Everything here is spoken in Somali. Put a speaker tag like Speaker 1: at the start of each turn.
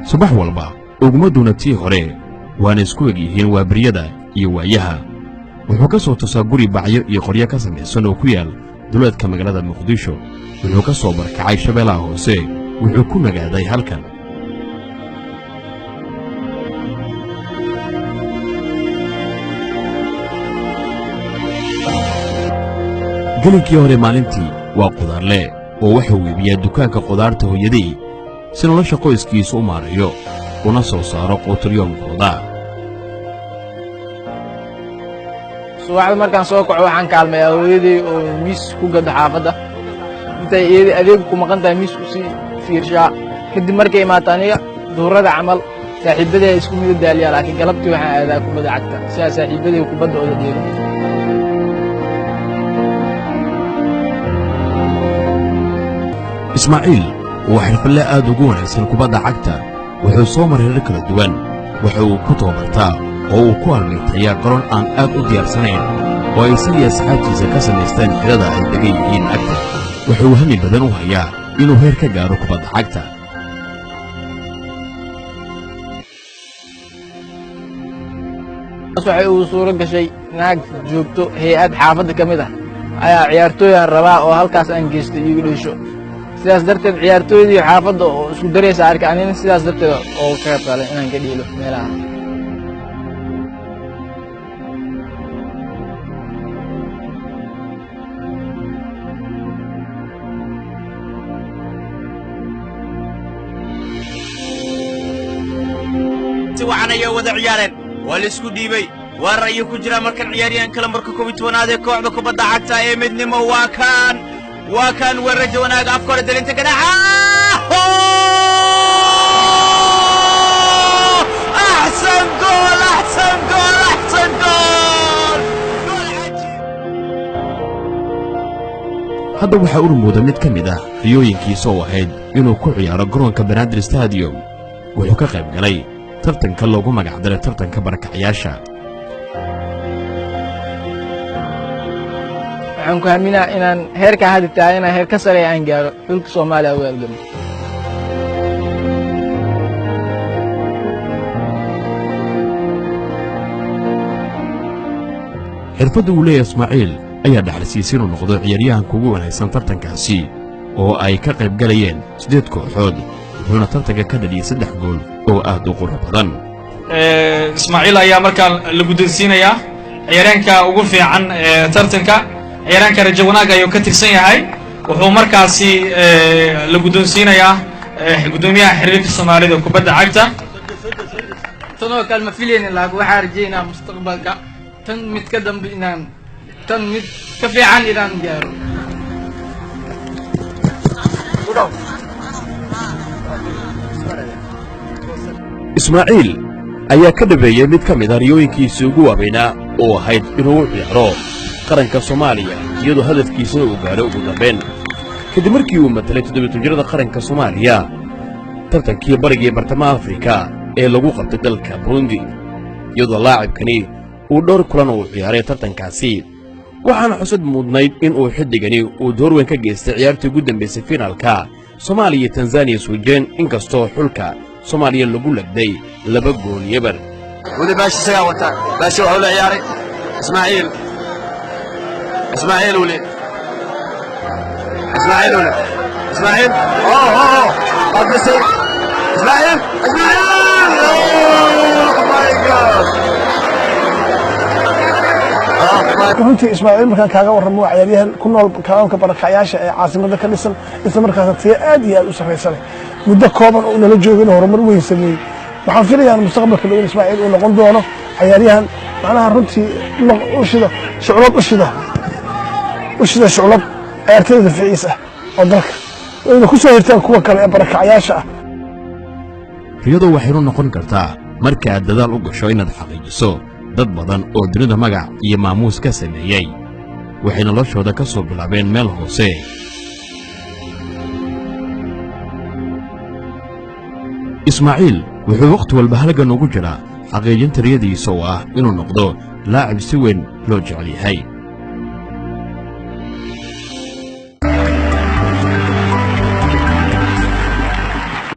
Speaker 1: subax walba ugmaduna tii hore waana isku egyihiin waa baryada iyo waayaha wuxuu ka soo tusaa guri bacyo iyo qoryo ka samaysan oo ku yaal duleedka magaalada Muqdisho wuxuu ka soo barkacay Shabeellaha Hoose wuxuu ku nagaaday halkan gelinkii hore maalintii waa qudaarle oo wuxuu iibiyaa dukaanka qudaarta hooyadii si nolosha qoyskiisa u maareeyo una soo saaro quutaryoomkooda
Speaker 2: subaxda markaan soo kaco waxaan kaalmeeyaa hooyadii oo miis ku gado xaafadda intay iyadii adeeg ku maqan tahay miis u sii fiirshaa kadib markay imaato aniga duurada camal saaxiibadey isku mid daaliyaa laakiin galabtii waxaan aadaa kubadda cagta sidaa saaxiibadey kubadda ooda dheelo
Speaker 1: Ismaaciil waa xirfadle aad ugu wanaagsan kubadda cagta wuxuu soo maray heerar kala duwan waxa uu ku tababartaa oo uu ku almiitayaa garoon aan aad u diyaarsanayn oo ay isagii asxaabtiisa ka samaystaan xirada ay degan yihiin cagta wuxuu hami badan u hayaa inuu heer ka gaaro kubadda cagta
Speaker 2: waxay uu suuro gashay naag joogto hay'ad xaafadda ka mid ah ayaa ciyaartooyaan rabaa oo halkaas aan geystay iigu dheesho sidaas darteed ciyaartooydii xaafadda oo isku daraysa arkay anina sidaas darteed oo ka qayb qaadan inaan ka dhiilo meelaha
Speaker 3: waxaanaya wada ciyaareen waa la isku dhiibay waa ra'yi ku jira markan ciyaaryahan kale marka 12aad ee kooxda kubadda cagta ee midnimo waa kan waraja wanaag afkore dalinta ganaxa أحسن جول
Speaker 1: hadda waxa uu muuqda mid ka mid ah riyooyinkiisa oo ahayd inuu ku ciyaaro garoonka Banaadir Stadium wuxuu ka qayb galay tartanka loogu magac daray tartanka barakacayaasha
Speaker 2: waxaan ku haminaa inaan heerka hadda tahay inaan heer ka sare aan gaaro xulka Soomaaliya oo weelgamo
Speaker 1: xirfadda uu leeyahay Ismaaciil ayaa dhaxalsiisay inuu noqdo ciyaaryahanka ugu wanaagsan tartankaasi oo ay ka qayb galayeen 8 kooxood wuxuuna tartanka ka dhaliyay 3 gool oo aad u qurux badan
Speaker 4: Ismaaciil ayaa markaa la guddoonsiinayaa ciyaaryahanka ugu fiican tartanka ciyaaryahanka rajo wanaag ayuu ka tirsan yahay wuxuu markaasi la guddoonsiinayaa gudoomiyaha xiriirka Soomaalida kubadda cagta
Speaker 2: tanoo kalma filayna laakiin waxaan rajeynaa mustaqbalka tan mid ka dambe inaan tan mid ka fiican inaan gaaro
Speaker 1: Ismaaciil ayaa ka dhabeeyay mid ka mid ah riyooyinkiisa ugu waaweynaa oo ahayd inuu u ciyaaro qaranka Soomaaliya iyadoo hadafkiisa uu gaaro ugu dambeyn kadib markii uu matalay 7 jirada qaranka Soomaaliya tartankii bariga bartamaha Afrika ee lagu qabtay dalka Burundi iyadoo laacibkani uu dhowr kulan u ciyaaray tartankaasi waxaana xusad mudnayd in uu xidigani uu door weyn ka geystay ciyaartii ugu dambeysay finaalka Soomaaliya iyo Tanzania Suudaan inkastoo xulka Soomaaliya lagu lagday 2 gool yabar
Speaker 3: ودي باشا سياوتا باشا وحول عياري اسماعيل ولي اسماعيل قد يصير اسماعيل
Speaker 5: runtii Ismaaciil markaan kaaga warramo ciyaaryahan ku nool kaanka barakacayaasha ee caasimada ka dhisan isla markaas tii aad iyo aad u sareysan muddo kooban oo nala joogin horumar weyn sameeyay waxaan filayaa mustaqbalka dhow Ismaaciil uu noqon doono ciyaaryahan macnaha runtii shuclad ciyaartooyda fiicis ah oo dalka inay ku soo hirtaan kuwa kale ee barakacayaasha ah
Speaker 1: riyadu waxay noqon kartaa marka aad dadaal u gasho inaad xaqiijiso dad badan oo dunida magac iyo maamuus ka sameeyay waxay noloshooda ka soo bilaabeen meel hoose Ismaaciil wuxuu waqti walba halgan ugu jiraa xaqiijinta riyadiisa oo ah inuu noqdo laacib si weyn loo jecel yahay